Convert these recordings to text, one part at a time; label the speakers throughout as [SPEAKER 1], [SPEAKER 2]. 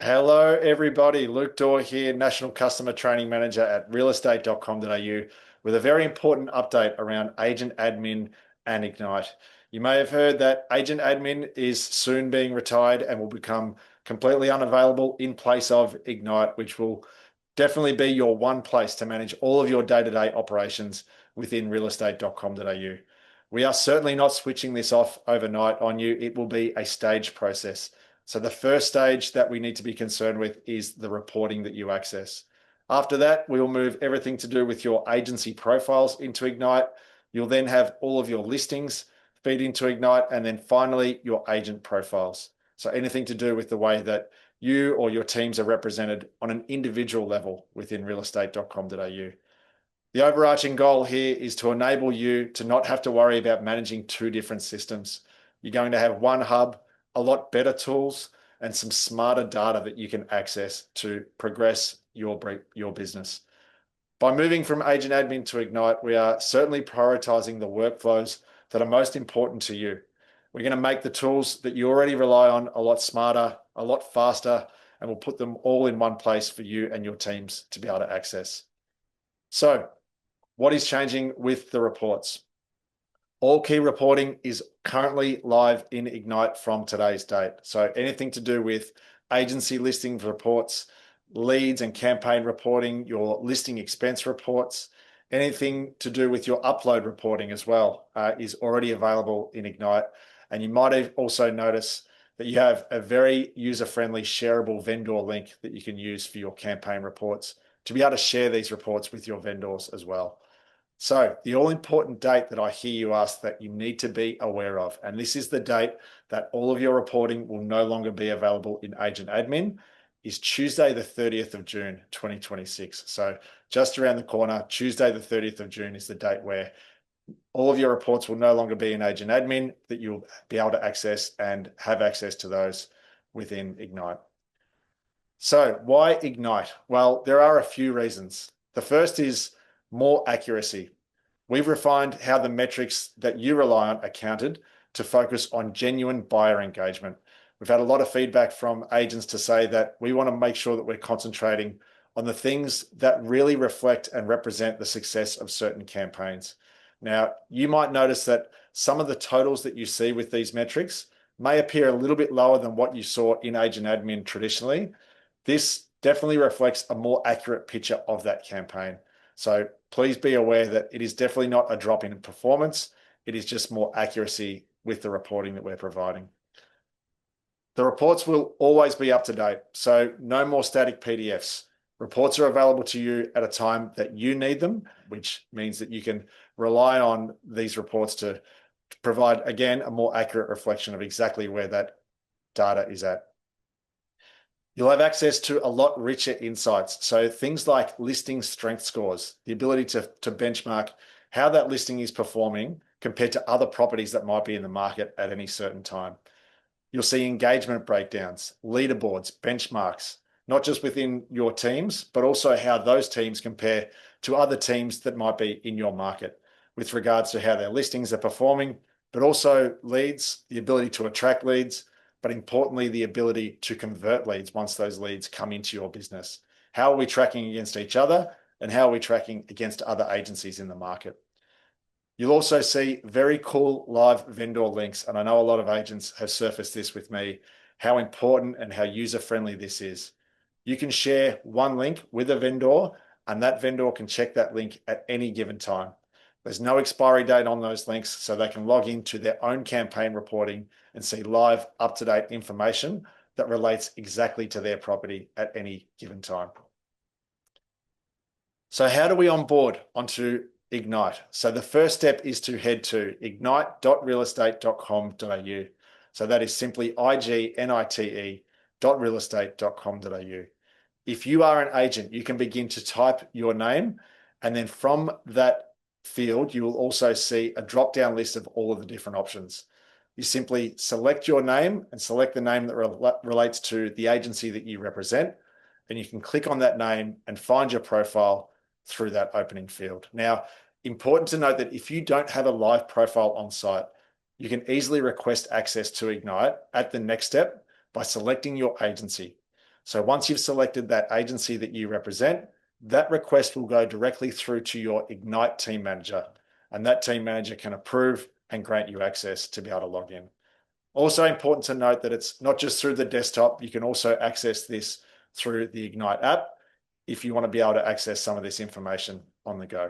[SPEAKER 1] Hello, everybody. Luke Dore here, National Customer Training Manager at realestate.com.au, with a very important update around agent admin and Ignite. You may have heard that agent admin is soon being retired and will become completely unavailable in place of Ignite, which will definitely be your one place to manage all of your day-to-day operations within realestate.com.au. We are certainly not switching this off overnight on you. It will be a staged process. So the first stage that we need to be concerned with is the reporting that you access. After that, we will move everything to do with your agency profiles into Ignite. You'll then have all of your listings feed into Ignite, and then finally your agent profiles. So anything to do with the way that you or your teams are represented on an individual level within realestate.com.au. The overarching goal here is to enable you to not have to worry about managing two different systems. You're going to have one hub, a lot better tools, and some smarter data that you can access to progress your business. By moving from agent admin to Ignite, we are certainly prioritizing the workflows that are most important to you. We're going to make the tools that you already rely on a lot smarter, a lot faster, and we'll put them all in one place for you and your teams to be able to access. So, what is changing with the reports? All key reporting is currently live in Ignite from today's date. So anything to do with agency listing reports, leads and campaign reporting, your listing expense reports, anything to do with your upload reporting as well is already available in Ignite. And you might have also noticed that you have a very user-friendly shareable vendor link that you can use for your campaign reports to be able to share these reports with your vendors as well. So the all-important date that I hear you ask that you need to be aware of, and this is the date that all of your reporting will no longer be available in Agent Admin, is Tuesday, the 30th of June, 2026. So just around the corner, Tuesday, the 30th of June is the date where all of your reports will no longer be in Agent Admin, that you'll be able to access and have access to those within Ignite. So why Ignite? Well, there are a few reasons. The first is more accuracy. We've refined how the metrics that you rely on are counted to focus on genuine buyer engagement. We've had a lot of feedback from agents to say that we want to make sure that we're concentrating on the things that really reflect and represent the success of certain campaigns. Now, you might notice that some of the totals that you see with these metrics may appear a little bit lower than what you saw in Agent Admin traditionally. This definitely reflects a more accurate picture of that campaign. So please be aware that it is definitely not a drop in performance. It is just more accuracy with the reporting that we're providing. The reports will always be up to date, so no more static PDFs. Reports are available to you at a time that you need them, which means that you can rely on these reports to provide, again, a more accurate reflection of exactly where that data is at. You'll have access to a lot richer insights. So things like listing strength scores, the ability to benchmark how that listing is performing compared to other properties that might be in the market at any certain time. You'll see engagement breakdowns, leaderboards, benchmarks, not just within your teams, but also how those teams compare to other teams that might be in your market with regards to how their listings are performing, but also leads, the ability to attract leads, but importantly, the ability to convert leads once those leads come into your business. How are we tracking against each other, and how are we tracking against other agencies in the market? You'll also see very cool live vendor links, and I know a lot of agents have surfaced this with me, how important and how user-friendly this is. You can share one link with a vendor, and that vendor can check that link at any given time. There's no expiry date on those links, so they can log into their own campaign reporting and see live, up-to-date information that relates exactly to their property at any given time. So how do we onboard onto Ignite? So the first step is to head to ignite.realestate.com.au. So that is simply ignite.realestate.com.au. If you are an agent, you can begin to type your name, and then from that field, you will also see a drop-down list of all of the different options. You simply select your name and select the name that relates to the agency that you represent, and you can click on that name and find your profile through that opening field. Now, important to note that if you don't have a live profile on site, you can easily request access to Ignite at the next step by selecting your agency. So once you've selected that agency that you represent, that request will go directly through to your Ignite team manager, and that team manager can approve and grant you access to be able to log in. Also important to note that it's not just through the desktop. You can also access this through the Ignite app if you want to be able to access some of this information on the go.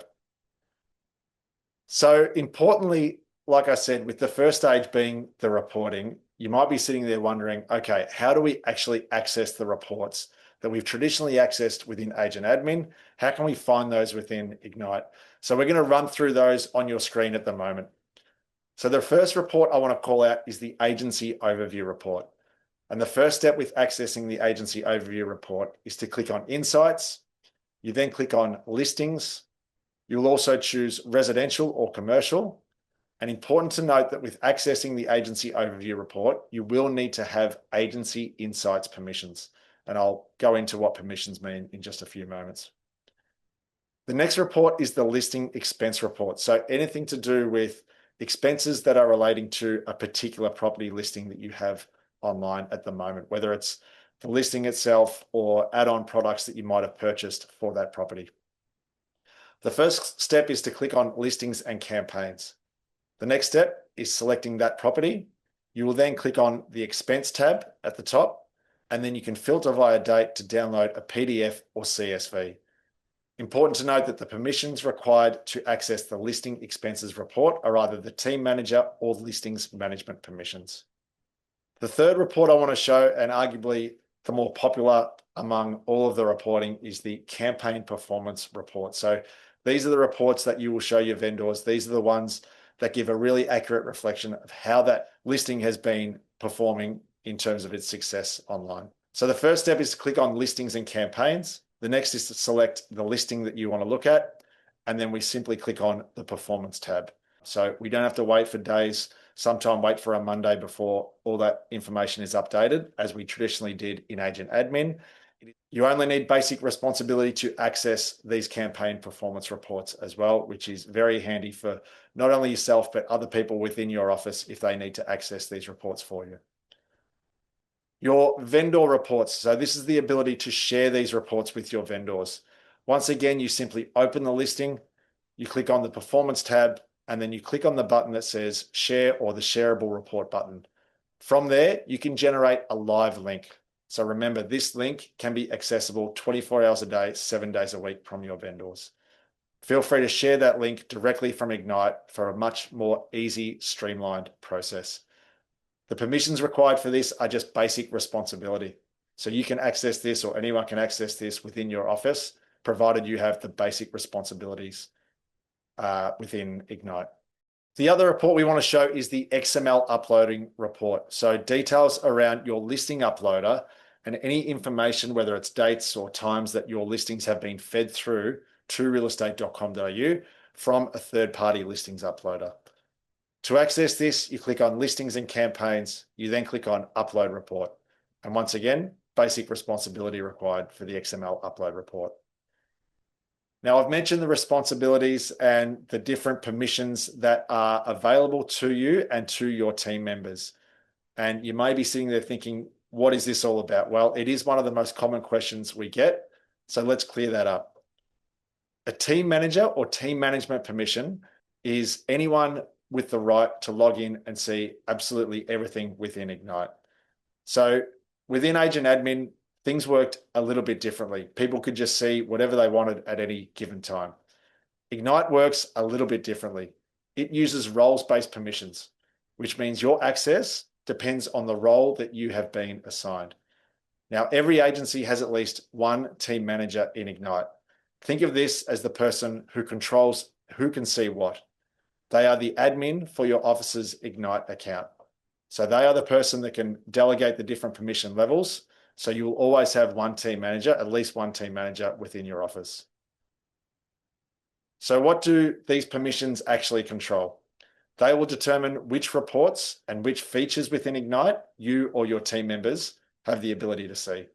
[SPEAKER 1] So importantly, like I said, with the first stage being the reporting, you might be sitting there wondering, okay, how do we actually access the reports that we've traditionally accessed within Agent Admin? How can we find those within Ignite? So we're going to run through those on your screen at the moment. So the first report I want to call out is the Agency Overview Report. And the first step with accessing the Agency Overview Report is to click on Insights. You then click on Listings. You'll also choose Residential or Commercial. And important to note that with accessing the Agency Overview Report, you will need to have Agency Insights permissions. And I'll go into what permissions mean in just a few moments. The next report is the Listing Expense Report. So anything to do with expenses that are relating to a particular property listing that you have online at the moment, whether it's the listing itself or add-on products that you might have purchased for that property. The first step is to click on Listings and Campaigns. The next step is selecting that property. You will then click on the Expense tab at the top, and then you can filter via date to download a PDF or CSV. Important to note that the permissions required to access the Listing Expenses report are either the Team Manager or Listings Management permissions. The third report I want to show, and arguably the more popular among all of the reporting, is the Campaign Performance Report. So these are the reports that you will show your vendors. These are the ones that give a really accurate reflection of how that listing has been performing in terms of its success online. So the first step is to click on Listings and Campaigns. The next is to select the listing that you want to look at, and then we simply click on the Performance tab. So we don't have to wait for days, sometime wait for a Monday before all that information is updated, as we traditionally did in Agent Admin. You only need basic responsibility to access these campaign performance reports as well, which is very handy for not only yourself, but other people within your office if they need to access these reports for you. Your vendor reports. So this is the ability to share these reports with your vendors. Once again, you simply open the listing, you click on the Performance tab, and then you click on the button that says Share or the Shareable Report button. From there, you can generate a live link. So remember, this link can be accessible 24 hours a day, 7 days a week from your vendors. Feel free to share that link directly from Ignite for a much more easy, streamlined process. The permissions required for this are just basic responsibility. So you can access this, or anyone can access this within your office, provided you have the basic responsibilities within Ignite. The other report we want to show is the XML uploading report. So details around your listing uploader and any information, whether it's dates or times that your listings have been fed through to realestate.com.au from a third-party listings uploader. To access this, you click on Listings and Campaigns. You then click on Upload Report. And once again, basic responsibility required for the XML upload report. Now, I've mentioned the responsibilities and the different permissions that are available to you and to your team members. And you may be sitting there thinking, what is this all about? Well, it is one of the most common questions we get. So let's clear that up. A team manager or team management permission is anyone with the right to log in and see absolutely everything within Ignite. So within Agent Admin, things worked a little bit differently. People could just see whatever they wanted at any given time. Ignite works a little bit differently. It uses roles-based permissions, which means your access depends on the role that you have been assigned. Now, every agency has at least one team manager in Ignite. Think of this as the person who controls who can see what. They are the admin for your office's Ignite account. So they are the person that can delegate the different permission levels. So you will always have one team manager, at least one team manager within your office. So what do these permissions actually control? They will determine which reports and which features within Ignite you or your team members have the ability to see.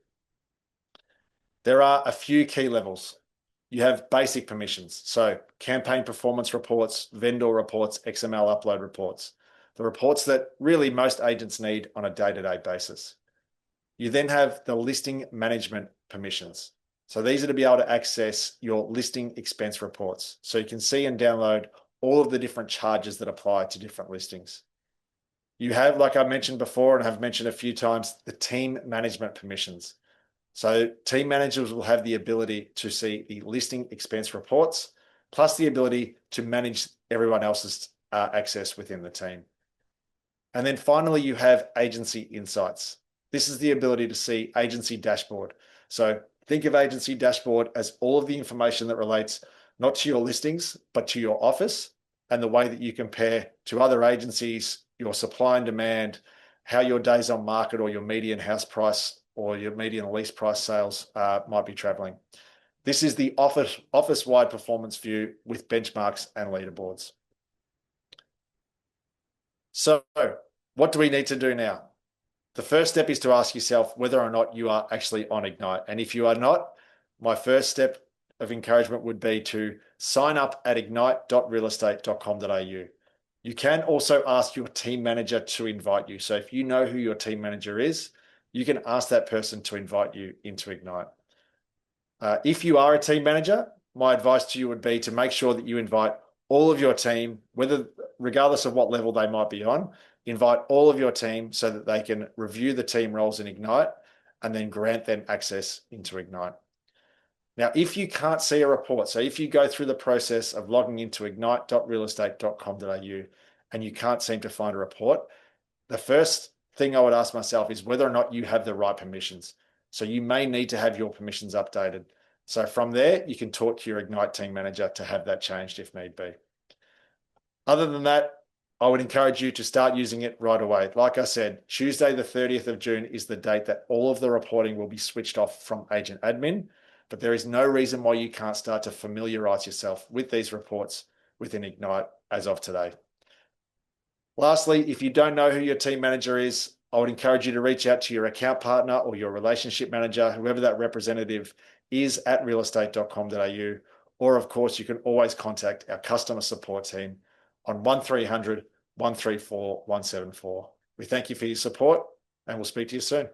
[SPEAKER 1] There are a few key levels. You have basic permissions, so campaign performance reports, vendor reports, XML upload reports, the reports that really most agents need on a day-to-day basis. You then have the listing management permissions. So these are to be able to access your listing expense reports. So you can see and download all of the different charges that apply to different listings. You have, like I mentioned before and have mentioned a few times, the team management permissions. So team managers will have the ability to see the listing expense reports, plus the ability to manage everyone else's access within the team. And then finally, you have agency insights. This is the ability to see agency dashboard. So think of agency dashboard as all of the information that relates not to your listings, but to your office and the way that you compare to other agencies, your supply and demand, how your days on market or your median house price or your median lease price sales might be traveling. This is the office-wide performance view with benchmarks and leaderboards. So what do we need to do now? The first step is to ask yourself whether or not you are actually on Ignite. And if you are not, my first step of encouragement would be to sign up at ignite.realestate.com.au. You can also ask your team manager to invite you. So if you know who your team manager is, you can ask that person to invite you into Ignite. If you are a team manager, my advice to you would be to make sure that you invite all of your team, regardless of what level they might be on, invite all of your team so that they can review the team roles in Ignite and then grant them access into Ignite. Now, if you can't see a report, so if you go through the process of logging into ignite.realestate.com.au and you can't seem to find a report, the first thing I would ask myself is whether or not you have the right permissions. So you may need to have your permissions updated. So from there, you can talk to your Ignite team manager to have that changed if need be. Other than that, I would encourage you to start using it right away. Like I said, Tuesday, the 30th of June is the date that all of the reporting will be switched off from Agent Admin, but there is no reason why you can't start to familiarize yourself with these reports within Ignite as of today. Lastly, if you don't know who your team manager is, I would encourage you to reach out to your account partner or your relationship manager, whoever that representative is at realestate.com.au. Or, of course, you can always contact our customer support team on 1300 134 174. We thank you for your support and we'll speak to you soon.